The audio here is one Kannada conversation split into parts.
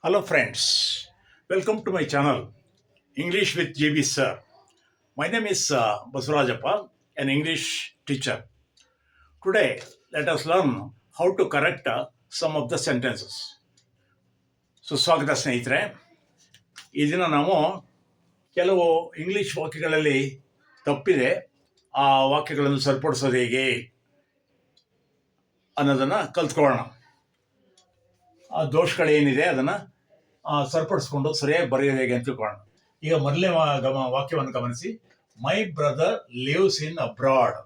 Hello friends, welcome to my channel English with JB Sir. My name is Basurajappa, an English teacher. Today let us learn how to correct some of the sentences. ಸುಸ್ವಾಗತ ಸ್ನೇಹಿತರೆ. ಈ ದಿನ ನಾವು ಕೆಲವು ಇಂಗ್ಲಿಷ್ ವಾಕ್ಯಗಳಲ್ಲಿ ತಪ್ಪಿದೆ, ಆ ವಾಕ್ಯಗಳನ್ನು ಸರಿಪಡಿಸೋದು ಹೇಗೆ ಅನ್ನೋದನ್ನು ಕಲ್ತ್ಕೊಳ್ಳೋಣ. ಆ ದೋಷಗಳೇನಿದೆ ಅದನ್ನು ಸರಿಪಡಿಸ್ಕೊಂಡು ಸರಿಯಾಗಿ ಬರೆಯೋದು ಹೇಗೆ ಅಂತ ತಿಳ್ಕೊಳ್ಳೋಣ. ಈಗ ಮೊದಲನೇ ವಾಕ್ಯವನ್ನು ಗಮನಿಸಿ. My brother lives in abroad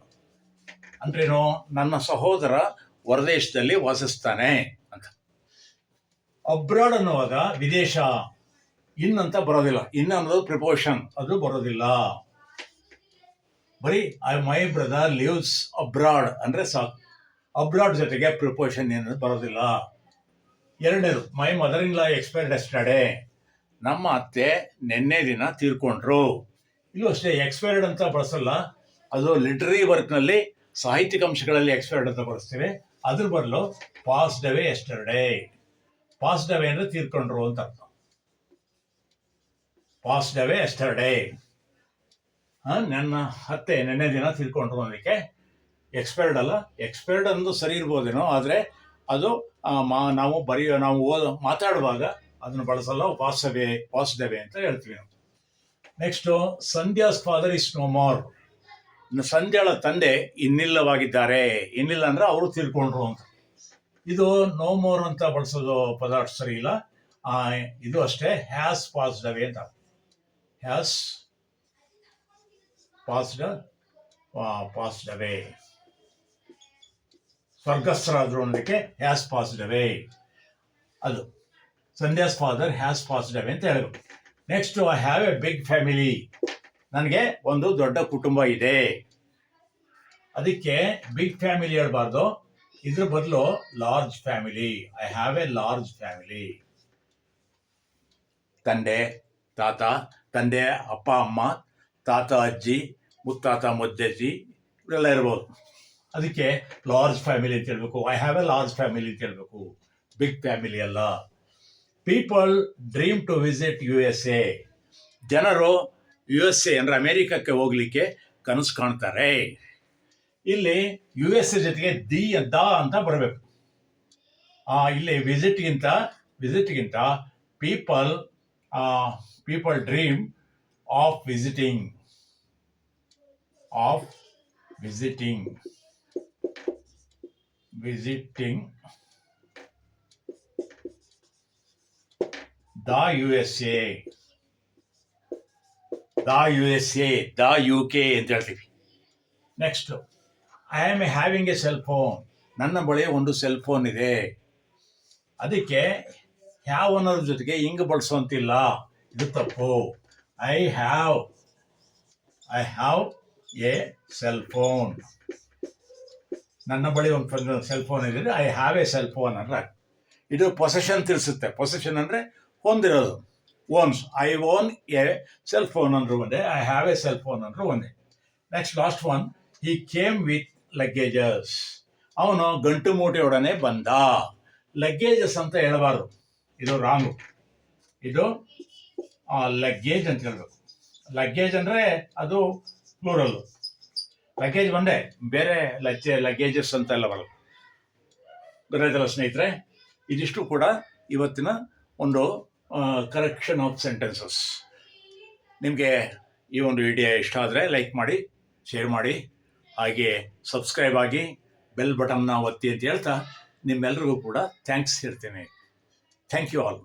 ಅಂದ್ರೇನು? ನನ್ನ ಸಹೋದರ ಹೊರದೇಶದಲ್ಲಿ ವಾಸಿಸ್ತಾನೆ ಅಂತ. ಅಬ್ರಾಡ್ ಅನ್ನುವಾಗ ವಿದೇಶ, ಇನ್ ಅಂತ ಬರೋದಿಲ್ಲ. ಇನ್ ಅನ್ನೋದು ಪ್ರಿಪೋಷನ್, ಅದು ಬರೋದಿಲ್ಲ. ಬರೀ ಮೈ ಬ್ರದರ್ ಲಿವ್ಸ್ ಅಬ್ರಾಡ್ ಅಂದ್ರೆ ಸಾಕು. ಅಬ್ರಾಡ್ ಜೊತೆಗೆ ಪ್ರಿಪೋಷನ್ ಏನದು ಬರೋದಿಲ್ಲ. ಎರಡನೇದು, my mother in law expired yesterday. ನಮ್ಮ ಅತ್ತೆ ನಿನ್ನೆ ದಿನ ತೀರ್ಕೊಂಡ್ರು. ಇಲ್ಲೂ ಅಷ್ಟೇ ಎಕ್ಸ್ಪೈರ್ಡ್ ಅಂತ ಬಳಸಲ್ಲ, ಅದು ಲಿಟರರಿ ವರ್ಕ್ನಲ್ಲಿ ಸಾಹಿತ್ಯಿಕ ಅಂಶಗಳಲ್ಲಿ ಎಕ್ಸ್ಪೈರ್ಡ್ ಅಂತ ಬಳಸ್ತೀವಿ. ಅದ್ರ ಬದಲು ಪಾಸ್ಡ್ ಅವೇ ಎಸ್ಟರ್ಡೇ. ಪಾಸ್ಡ್ ಅವೇ ಅಂದ್ರೆ ತೀರ್ಕೊಂಡ್ರು ಅಂತ ಅರ್ಥ. ಪಾಸ್ಡ್ ಅವೇ ಎಸ್ಟರ್ಡೇ, ನನ್ನ ಅತ್ತೆ ನಿನ್ನೆ ದಿನ ತೀರ್ಕೊಂಡ್ರು ಅನ್ನೋದಕ್ಕೆ ಎಕ್ಸ್ಪೈರ್ಡ್ ಅಲ್ಲ. ಎಕ್ಸ್ಪೈರ್ಡ್ ಅನ್ನೋದು ಸರಿ ಇರ್ಬೋದೇನೋ, ಆದರೆ ಅದು ನಾವು ಮಾತಾಡುವಾಗ ಅದನ್ನು ಬಳಸಲ್ಲ. ಪಾಸ್ಡ್ ಅವೇ ಅಂತ ಹೇಳ್ತೀವಿ ನಾವು. Next, Sandhya's father is no more. ಸಂಧ್ಯಾಳ ತಂದೆ ಇನ್ನಿಲ್ಲವಾಗಿದ್ದಾರೆ. ಇನ್ನಿಲ್ಲ ಅಂದ್ರೆ ಅವರು ತೀರ್ಕೊಂಡ್ರು ಅಂತ. ಇದು ನೋ ಮೋರ್ ಅಂತ ಬಳಸೋದು ಪದ ಸರಿ ಇಲ್ಲ. ಇದು ಅಷ್ಟೇ, ಹ್ಯಾಸ್ ಪಾಸ್ಡ್ ಅವೇ ಅಂತ. ಹ್ಯಾಸ್ ಪಾಸ್ಡ್ ಅವೇ, ಸ್ವರ್ಗಸ್ಥರಾದ್ರು ಅನ್ನೋದಕ್ಕೆ ಹ್ಯಾಸ್ ಪಾಸ್ಡ್ ಅವೇ. ಅದು Sandhya's father has passed away ಅಂತ ಹೇಳಬೇಕು. Next, I have a big family. ನನಗೆ ಒಂದು ದೊಡ್ಡ ಕುಟುಂಬ ಇದೆ. ಅದಕ್ಕೆ ಬಿಗ್ ಫ್ಯಾಮಿಲಿ ಹೇಳ್ಬಾರ್ದು, ಇದ್ರ ಬದಲು large family. I have a large family. ತಂದೆ ಅಪ್ಪ ಅಮ್ಮ, ತಾತ ಅಜ್ಜಿ, ಮುತ್ತಾತ ಮುದ್ದಜ್ಜಿ ಇವರೆಲ್ಲ ಇರ್ಬೋದು. ಅದಕ್ಕೆ ಲಾರ್ಜ್ ಫ್ಯಾಮಿಲಿ ಅಂತ ಹೇಳ್ಬೇಕು. I have a large family ಅಂತ ಹೇಳ್ಬೇಕು, ಬಿಗ್ ಫ್ಯಾಮಿಲಿ ಅಲ್ಲ. People dream to visit USA. ಜನರು USA ಅಂದ್ರೆ ಅಮೆರಿಕಕ್ಕೆ ಹೋಗ್ಲಿಕ್ಕೆ ಕನಸು ಕಾಣ್ತಾರೆ. ಇಲ್ಲಿ USA ಜೊತೆಗೆ ದ ಅಂತ ಬರಬೇಕು. ಇಲ್ಲಿ ವಿಸಿಟ್ಗಿಂತ people dream of visiting the USA, the UK ಅಂತ ಹೇಳ್ತೀವಿ. Next, I am having a cell phone. ನನ್ನ ಬಳಿ ಒಂದು ಸೆಲ್ ಫೋನ್ ಇದೆ. ಅದಕ್ಕೆ ಹ್ಯಾವ್ ಅನ್ನೋದ್ರ ಜೊತೆಗೆ ಹಿಂಗ್ ಬಳಸುವಂತಿಲ್ಲ, ಇದು ತಪ್ಪು. I have a cell phone. ನನ್ನ ಬಳಿ ಒಂದು ಸೆಲ್ ಫೋನ್ ಇದೆ, I have a cell phone ಅಂದ್ರೆ ಇದು ಪೊಸೆಷನ್ ತಿಳಿಸುತ್ತೆ. ಪೊಸೆಷನ್ ಅಂದ್ರೆ ಹೊಂದಿರೋದು. Owns, I own a cell phone ಅಂದ್ರು ಒಂದೇ, I have a cell phone ಅಂದ್ರು ಒಂದೇ. Next, last one, he came with luggages. ಅವನು ಗಂಟು ಮೂಟೆಯೊಡನೆ ಬಂದ. ಲಗೇಜಸ್ ಅಂತ ಹೇಳಬಾರ್ದು, ಇದು ರಾಂಗು. ಇದು ಲಗೇಜ್ ಅಂತ ಹೇಳ್ಬೇಕು. ಲಗೇಜ್ ಅಂದ್ರೆ ಅದು ಪ್ಲೂರಲ್. ಲಗೇಜ್ ಒಂದೇ, ಬೇರೆ ಲಗೇಜಸ್ ಅಂತ ಎಲ್ಲ ಬರಲ್ಲ. ಗೊತ್ತಾಯ್ತಲ್ಲ ಸ್ನೇಹಿತರೆ? ಇದಿಷ್ಟು ಕೂಡ ಇವತ್ತಿನ ಒಂದು ಕರೆಕ್ಷನ್ ಆಫ್ ಸೆಂಟೆನ್ಸಸ್. ನಿಮಗೆ ಈ ಒಂದು ವಿಡಿಯೋ ಇಷ್ಟ ಆದರೆ ಲೈಕ್ ಮಾಡಿ, ಶೇರ್ ಮಾಡಿ, ಹಾಗೆ ಸಬ್ಸ್ಕ್ರೈಬ್ ಆಗಿ ಬೆಲ್ ಬಟನ್ನ ಒತ್ತಿ ಅಂತ ಹೇಳ್ತಾ ನಿಮ್ಮೆಲ್ರಿಗೂ ಕೂಡ ಥ್ಯಾಂಕ್ಸ್ ಹೇಳ್ತೇನೆ. Thank you all.